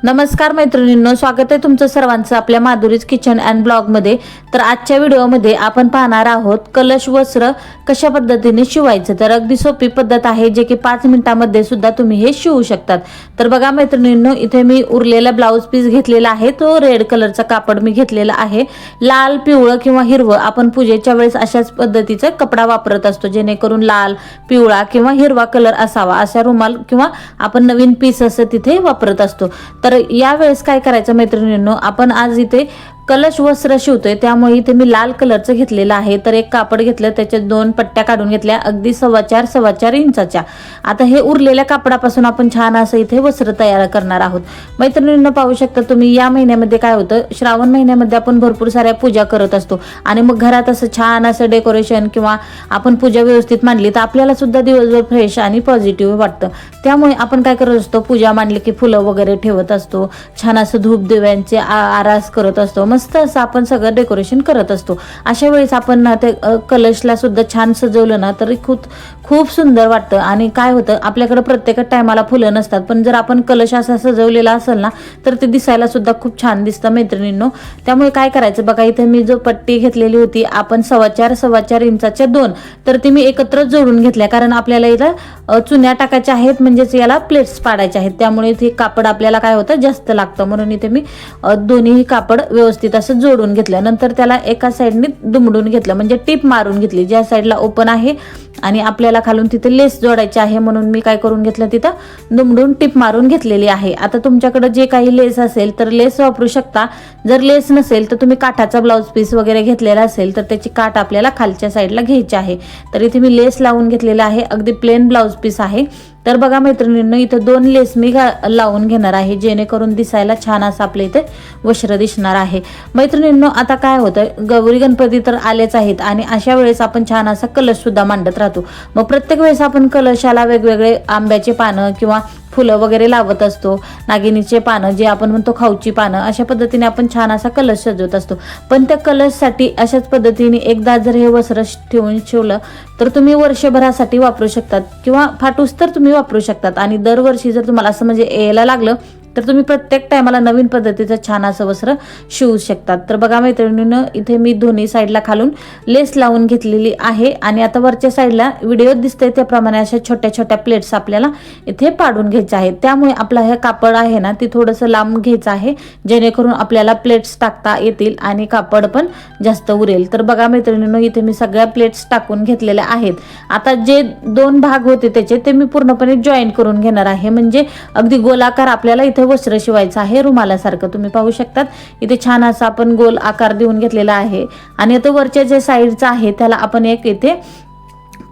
नमस्कार मैत्रिणींनो, स्वागत आहे तुमचं सर्वांचं आपल्या माधुरीज किचन अँड ब्लॉगमध्ये। तर आजच्या व्हिडिओमध्ये आपण पाहणार आहोत कलश वस्त्र कशा पद्धतीने शिवायचं। तर अगदी सोपी पद्धत आहे जे की 5 मिनिटांमध्ये सुद्धा तुम्ही हे शिवू शकतात। तर बघा मैत्रिणींनो, इथे मी उरलेला ब्लाउज पीस घेतलेला आहे, तो रेड कलरचा कापड मी घेतलेला आहे। लाल, पिवळं किंवा हिरवं आपण पूजेच्या वेळेस अशाच पद्धतीचा कपडा वापरत असतो, जेणेकरून लाल, पिवळा किंवा हिरवा कलर असावा अशा रुमाल किंवा आपण नवीन पीस असं तिथे वापरत असतो। तर यावेळेस काय करायचं मैत्रिणींनो, आपण आज इथे कलश वस्त्र शिवतोय, त्यामुळे इथे मी लाल कलरचं घेतलेलं आहे। तर एक कापड घेतलं, त्याच्या 2 पट्ट्या काढून घेतल्या अगदी 4.25 इंचाच्या। आता हे उरलेल्या कापडापासून आपण छान असं इथे वस्त्र तयार करणार आहोत। मैत्रिणींनो पाहू शकता तुम्ही, या महिन्यामध्ये काय होतं, श्रावण महिन्यामध्ये आपण भरपूर साऱ्या पूजा करत असतो आणि मग घरात असं छान असं डेकोरेशन किंवा आपण पूजा व्यवस्थित मांडली तर आपल्याला सुद्धा दिवसभर फ्रेश आणि पॉझिटिव्ह वाटतं। त्यामुळे आपण काय करत असतो, पूजा मांडली की फुलं वगैरे ठेवत असतो, छान असं धूप दिव्यांचे आरास करत असतो, मस्त असं आपण सगळं डेकोरेशन करत असतो। अशा वेळेस आपण ना ते कलशला सुद्धा छान सजवलं ना तर खूप सुंदर वाटतं। आणि काय होतं, आपल्याकडे प्रत्येक टायमाला फुलं नसतात, पण जर आपण कलश असा सजवलेला असेल ना तर ते दिसायला सुद्धा खूप छान दिसतं मैत्रिणींनो। त्यामुळे काय करायचं बघा, इथे मी जो पट्टी घेतलेली होती आपण 4.25 इंचाच्या 2, तर ती मी एकत्र जोडून घेतल्या, कारण आपल्याला इथं चुन्या टाकायच्या आहेत, म्हणजेच याला प्लेट्स पाडायचे आहेत, त्यामुळे इथे कापड आपल्याला काय होतं जास्त लागतं, म्हणून इथे मी दोन्ही कापड व्यवस्थित असं जोडून घेतलं। नंतर त्याला एका साईडने दुमडून घेतलं, म्हणजे टिप मारून घेतली, ज्या साईडला ओपन आहे आणि आपल्याला खालून तिथे लेस जोडायची आहे, म्हणून मी काय करून घेतलं, तिथं दुमडून टिप मारून घेतलेली आहे। आता तुमच्याकडे जे काही लेस असेल तर लेस वापरू शकता, जर लेस नसेल तर तुम्ही काठाचा ब्लाउज पीस वगैरे घेतलेला असेल तर त्याची काठ आपल्याला खालच्या साईडला घ्यायची आहे। तर इथे मी लेस लावून घेतलेला आहे, अगदी प्लेन ब्लाउज पीस आहे। तर बघा मैत्रिणींनो, इथं 2 लेस मी लावून घेणार आहे, जेणेकरून दिसायला छान असं आपल्या इथे वस्त्र दिसणार आहे। मैत्रिणींनो, आता काय होतं, गौरी गणपती तर आलेच आहेत आणि अशा वेळेस आपण छान असा कलश सुद्धा मांडत राहतो। मग प्रत्येक वेळेस आपण कलशाला वेगवेगळे आंब्याचे पानं किंवा फुलं वगैरे लावत असतो, नागिनीचे पानं जे आपण म्हणतो खाऊची पानं, अशा पद्धतीने आपण छान असा कलश सजवत असतो। पण त्या कलशसाठी अशाच पद्धतीने एकदा जर हे वस्त्र ठेवून शिवलं तर तुम्ही वर्षभरासाठी वापरू शकतात किंवा फाटूस तर तुम्ही वापरू शकतात। आणि दरवर्षी जर तुम्हाला असं म्हणजे यायला लागलं तर तुम्ही प्रत्येक टायमाला नवीन पद्धतीचं छान असं वस्त्र शिवू शकतात। तर बघा मैत्रिणींनो, इथे मी दोन्ही साईडला खालून लेस लावून घेतलेली आहे आणि आता वरच्या साईडला व्हिडिओ दिसतंय त्याप्रमाणे अशा छोट्या छोट्या प्लेट्स आपल्याला इथे पाडून घ्यायच्या आहेत। त्यामुळे आपलं हे कापड आहे ना ते थोडंसं लांब घ्यायचं आहे, जेणेकरून आपल्याला प्लेट्स टाकता येतील आणि कापड पण जास्त उरेल। तर बघा मैत्रिणींनो, इथे मी सगळ्या प्लेट्स टाकून घेतलेल्या आहेत। आता जे 2 भाग होते त्याचे ते मी पूर्णपणे जॉईन करून घेणार आहे, म्हणजे अगदी गोलाकार आपल्याला इथे वस्त्र शिवायचं आहे रुमालासारखं। तुम्ही पाहू शकतात इथे छान असा आपण गोल आकार देऊन घेतलेला आहे आणि आता वरच्या जे साईडचा आहे त्याला आपण एक इथे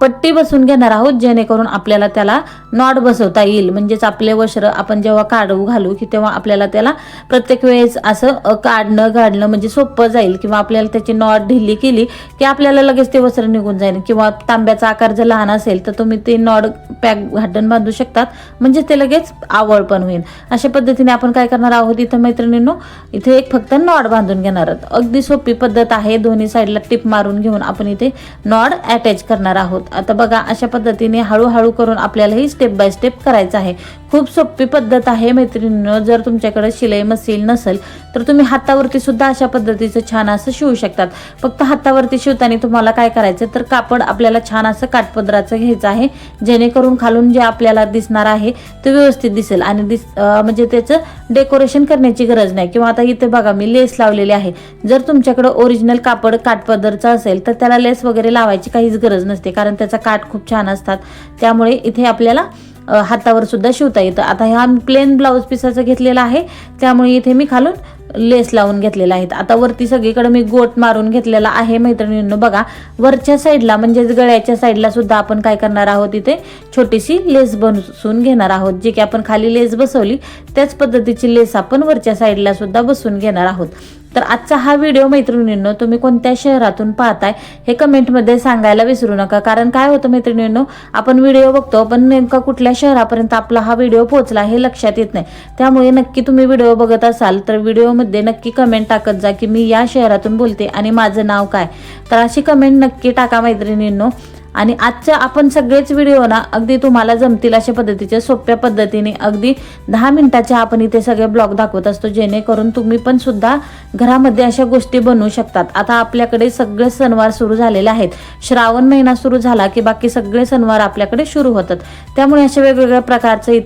पट्टी बसवून घेणार आहोत, जेणेकरून आपल्याला त्याला नॉट बसवता येईल। म्हणजेच आपले वस्त्र आपण जेव्हा घालू की तेव्हा आपल्याला त्याला प्रत्येक वेळेस असं काढणं म्हणजे सोपं जाईल, किंवा आपल्याला त्याची नॉट ढिली केली की आपल्याला लगेच ते वस्त्र निघून जाईल। किंवा तांब्याचा आकार जर लहान असेल तर तुम्ही ते नॉट पॅक घाटून बांधू शकतात, म्हणजे ते लगेच आवळ पण होईल। अशा पद्धतीने आपण काय करणार आहोत, इथं मैत्रिणींनो इथे एक फक्त नॉट बांधून घेणार आहोत। अगदी सोपी पद्धत आहे, दोन्ही साईडला टिप मारून घेऊन आपण इथे नॉट अटॅच करणार आहोत। आता बघा अशा पद्धतीने हळूहळू करून आपल्याला ही स्टेप बाय स्टेप करायचं आहे। खूप सोपी पद्धत आहे मैत्रिणींनो। जर तुमच्याकडे शिलाई मशीन नसेल तर तुम्ही हातावरती सुद्धा अशा पद्धतीचं छान असं शिवू शकतात। फक्त हातावरती शिवताना तुम्हाला काय करायचं, तर कापड आपल्याला छान असं काठपदराचं घ्यायचं आहे, जेणेकरून खालून जे आपल्याला दिसणार आहे ते व्यवस्थित दिसेल आणि म्हणजे त्याचं डेकोरेशन करण्याची गरज नाही। किंवा आता इथे बघा मी लेस लावलेली आहे, जर तुमच्याकडे ओरिजिनल कापड काठपदरचं असेल तर त्याला लेस वगैरे लावायची काहीच गरज नसते, कारण त्याचा काठ खूप छान असतात, त्यामुळे इथे आपल्याला हातावर सुद्धा शिवता येतं। आता हा प्लेन ब्लाउज पीसाचं घेतलेला आहे, त्यामुळे इथे मी खालून लेस लावून घेतलेला आहे। आता वरती सगळीकडे मी गोट मारून घेतलेला आहे मैत्रिणींनो। बघा वरच्या साईडला म्हणजेच गळ्याच्या साईडला सुद्धा आपण काय करणार आहोत, इथे छोटीशी लेस बसवून घेणार आहोत, जे की आपण खाली लेस बसवली त्याच पद्धतीची लेस आपण वरच्या साईडला सुद्धा बसवून घेणार आहोत। तर आजचा हा व्हिडिओ मैत्रिणींनो तुम्ही कोणत्या शहरातून पाहताय हे कमेंटमध्ये सांगायला विसरू नका, कारण काय होतं मैत्रिणींनो, आपण व्हिडिओ बघतो पण नेमका कुठल्या शहरापर्यंत आपला हा व्हिडिओ पोहोचला हे लक्षात येत नाही। त्यामुळे नक्की तुम्ही व्हिडिओ बघत असाल तर व्हिडिओमध्ये नक्की कमेंट टाकत जा की मी या शहरातून बोलते आणि माझं नाव काय, तर अशी कमेंट नक्की टाका मैत्रिणींनो। आणि आजच्या आपण सगळेच व्हिडिओ ना अगदी तुम्हाला जमतील अशा पद्धतीच्या सोप्या पद्धतीने अगदी 10 मिनिटाचे आपण इथे सगळे ब्लॉग दाखवत असतो, जेणेकरून तुम्ही पण सुद्धा घरामध्ये अशा गोष्टी बनवू शकतात. आता आपल्याकडे सगळे सणवार सुरू झालेले आहेत. श्रावण महिना सुरू झाला की बाकी सगळे सणवार आपल्याकडे सुरू होतात. त्यामुळे अशा वेगवेगळ्या प्रकारचे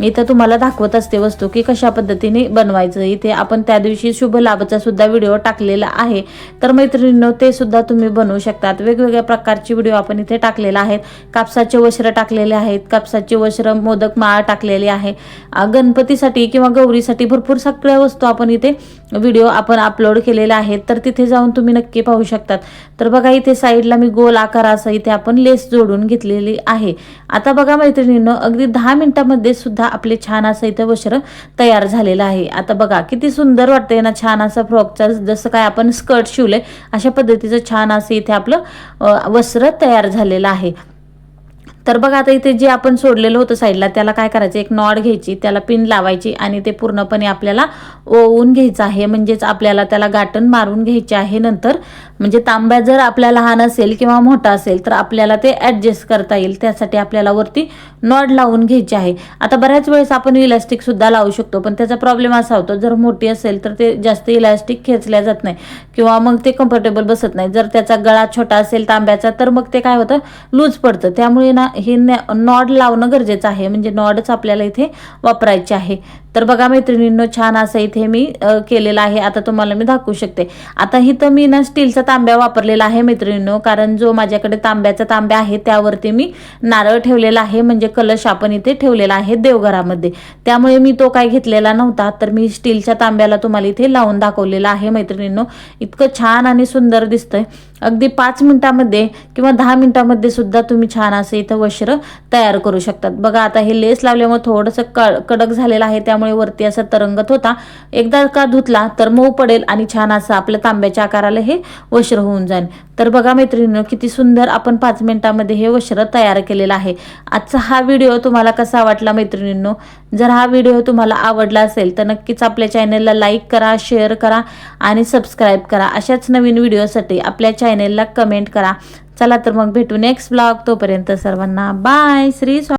इथं तुम्हाला दाखवत असते वस्तू की कशा पद्धतीने बनवायचं. इथे आपण त्या दिवशी शुभ लाभचा सुद्धा व्हिडिओ टाकलेला आहे, तर मैत्रिणींनो ते सुद्धा तुम्ही बनवू शकतात. वेगवेगळ्या प्रकारचे व्हिडिओ आपण इथे टाकलेला आहेत. कापसाचे वस्त्र टाकलेले आहेत, कापसाचे वस्त्र, मोदक माळ टाकलेली आहे. गणपतीसाठी किंवा गौरीसाठी भरपूर सगळ्या वस्तू आपण इथे व्हिडिओ आपण अपलोड केलेला आहे, तर तिथे जाऊन तुम्ही नक्की पाहू शकतात. तर बघा इथे साईडला मी गोल आकार असं इथे आपण लेस जोडून घेतलेली आहे. आता बघा मैत्रिणींनो अगदी 10 मिनिटांमध्ये सुद्धा आपले छान असं इथं वस्त्र तयार झालेलं आहे. आता बघा किती सुंदर वाटतंय ना, छान असं फ्रॉकचा जसं काय आपण स्कर्ट शिवले अशा पद्धतीचं छान असं इथे आपलं वस्त्र तयार झालेलं आहे. तर बघा आता इथे जे आपण सोडलेलं होतं साईडला त्याला काय करायचं, एक नॉट घ्यायची, त्याला पिन लावायची आणि ते पूर्णपणे आपल्याला ओवून घ्यायचं आहे. म्हणजेच आपल्याला त्याला गाठण मारून घ्यायची आहे. नंतर म्हणजे तांब्या जर आपला लहान असेल किंवा मोठा असेल तर आपल्याला ते ॲडजस्ट करता येईल, त्यासाठी आपल्याला वरती नॉट लावून घ्यायची आहे. आता बऱ्याच वेळेस आपण इलास्टिक सुद्धा लावू शकतो, पण त्याचा प्रॉब्लेम असा होतो जर मोठी असेल तर ते जास्त इलास्टिक खेचल्या जात नाही किंवा मग ते कम्फर्टेबल बसत नाही. जर त्याचा गळा छोटा असेल तांब्याचा तर मग ते काय होतं, लूज पडतं. त्यामुळे ना हे नॉड लावणं गरजेचं आहे, म्हणजे नॉडच आपल्याला इथे वापरायचे आहे. तर बघा मैत्रिणींनो छान असं इथे मी केलेलं आहे. आता तुम्हाला मी दाखवू शकते. आता इथं मी ना स्टीलचा तांब्या वापरलेला आहे मैत्रिणींनो, कारण जो माझ्याकडे तांब्याचा तांब्या आहे त्यावरती मी नारळ ठेवलेला आहे, म्हणजे कलश आपण इथे ठेवलेला आहे देवघरामध्ये. त्यामुळे मी तो काय घेतलेला नव्हता, तर मी स्टीलच्या तांब्याला तुम्हाला इथे लावून दाखवलेला आहे मैत्रिणींनो. इतकं छान आणि सुंदर दिसतंय. अगदी 5 मिनिटांमध्ये किंवा 10 मिनिटांमध्ये सुद्धा तुम्ही छान असं इथं वस्त्र तयार करू शकतात. बघा आता हे लेस लावल्यामुळे थोडंसं कडक झालेलं आहे, त्यामुळे वरती असं तरंगत होता. एकदा का धुतला तर मऊ पडेल आणि छान असं आपल्या तांब्याच्या आकाराला हे वस्त्र होऊन जाईल. तर बघा मैत्रिणींनो किती सुंदर आपण 5 मिनिटांमध्ये हे वस्त्र तयार केलेलं आहे. आजचा हा व्हिडिओ तुम्हाला कसा वाटला मैत्रिणींनो? जर हा व्हिडिओ तुम्हाला आवडला असेल तर नक्कीच आपल्या चॅनलला लाईक करा, शेअर करा आणि सबस्क्राईब करा. अशाच नवीन व्हिडिओसाठी आपल्या चॅनलला कमेंट करा. चला तर मग भेटू नेक्स्ट ब्लॉग. तोपर्यंत सर्वांना बाय. श्री स्वामी.